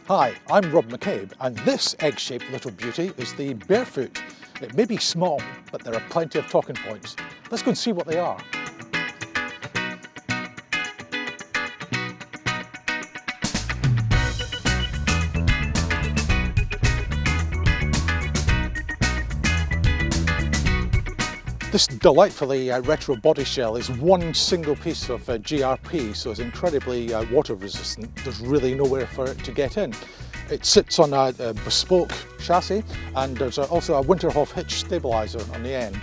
Hi, I'm Rob McCabe, and this egg-shaped little beauty is the Barefoot. It may be small, but there are plenty of talking points. Let's go and see what they are. This delightfully retro body shell is one single piece of GRP, so it's incredibly water resistant. There's really nowhere for it to get in. It sits on a bespoke chassis, and there's also a Winterhoff hitch stabiliser on the end.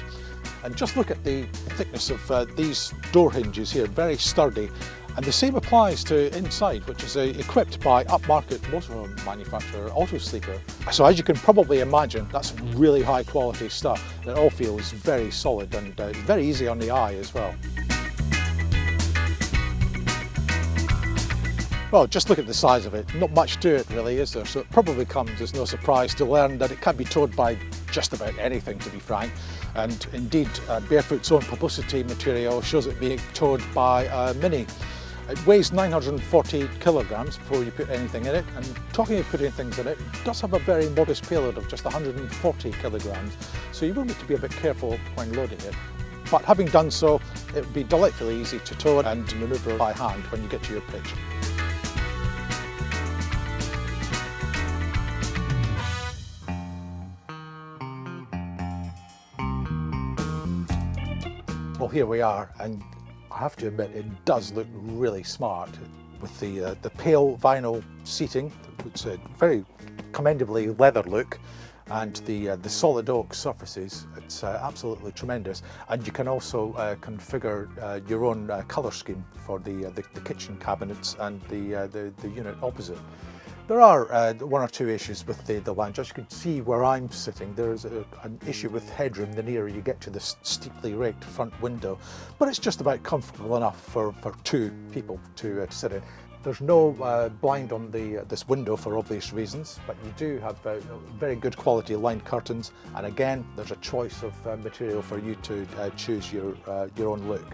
And just look at the thickness of these door hinges here, very sturdy. And the same applies to inside, which is equipped by upmarket motorhome manufacturer Autosleeper. So as you can probably imagine, that's really high quality stuff. It all feels very solid and very easy on the eye as well. Well, just look at the size of it. Not much to it really, is there? So it probably comes as no surprise to learn that it can be towed by just about anything, to be frank. And indeed, Barefoot's own publicity material shows it being towed by a Mini. It weighs 940 kilograms before you put anything in it, and talking of putting things in it, it does have a very modest payload of just 140 kilograms, so you will need to be a bit careful when loading it. But having done so, it would be delightfully easy to tow and to manoeuvre by hand when you get to your pitch. Well, here we are, and I have to admit it does look really smart with the pale vinyl seating, which is a very commendably leather look, and the solid oak surfaces. It's absolutely tremendous, and you can also configure your own colour scheme for the kitchen cabinets and the unit opposite. There are one or two issues with the lounge. As you can see where I'm sitting, there is an issue with headroom the nearer you get to this steeply raked front window, but it's just about comfortable enough for two people to sit in. There's no blind on this window for obvious reasons, but you do have very good quality lined curtains, and again there's a choice of material for you to choose your own look.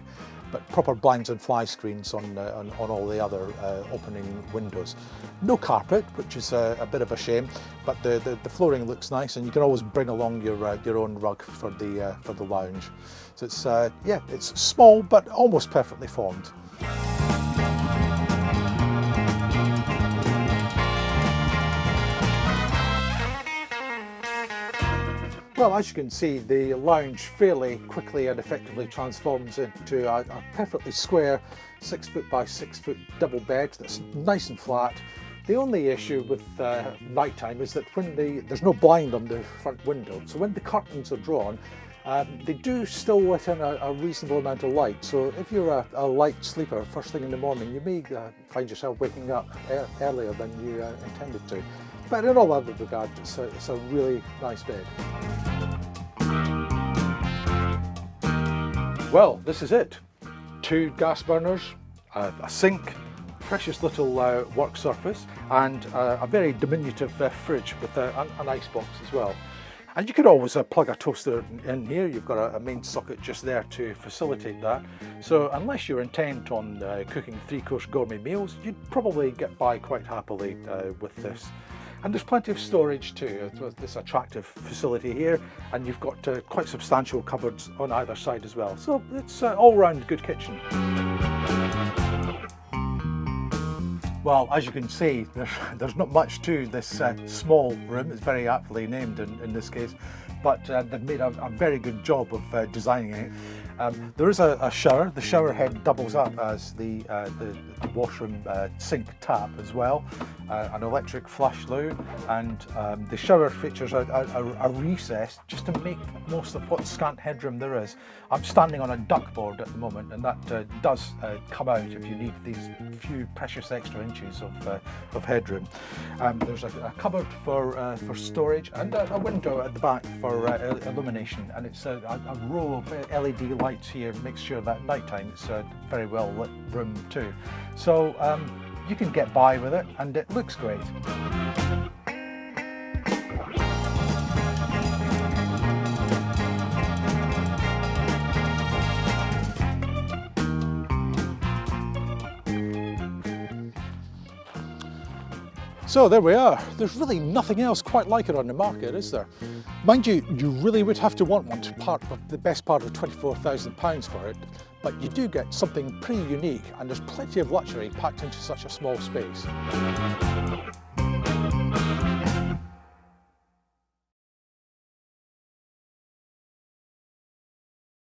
But proper blinds and fly screens on all the other opening windows. No carpet, which is a bit of a shame, but the flooring looks nice, and you can always bring along your own rug for the lounge. So it's yeah, it's small but almost perfectly formed. Well, as you can see, the lounge fairly quickly and effectively transforms into a perfectly square 6 foot by 6 foot double bed that's nice and flat. The only issue with night time is that when there's no blind on the front window, so when the curtains are drawn, they do still let in a reasonable amount of light. So if you're a light sleeper first thing in the morning, you may find yourself waking up earlier than you intended to. But in all other regards, it's a really nice bed. Well, this is it. 2 gas burners, a sink, precious little work surface, and a very diminutive fridge with an ice box as well. And you could always plug a toaster in here. You've got a main socket just there to facilitate that. So unless you're intent on cooking 3-course gourmet meals, you'd probably get by quite happily with this. And there's plenty of storage too. This attractive facility here, and you've got quite substantial cupboards on either side as well. So it's an all-round good kitchen. Well, as you can see, there's not much to this small room. It's very aptly named in this case, but they've made a very good job of designing it. There is a shower. The shower head doubles up as the washroom sink tap as well, an electric flush loo, and the shower features a recess just to make most of what scant headroom there is. I'm standing on a duckboard at the moment, and that does come out if you need these few precious extra inches of headroom. There's a cupboard for storage, and a window at the back for illumination, and it's a row of LED lights here makes sure that at night time it's a very well lit room too. So you can get by with it, and it looks great. So there we are. There's really nothing else quite like it on the market, is there? Mind you, you really would have to want one to part with the best part of £24,000 for it, but you do get something pretty unique, and there's plenty of luxury packed into such a small space.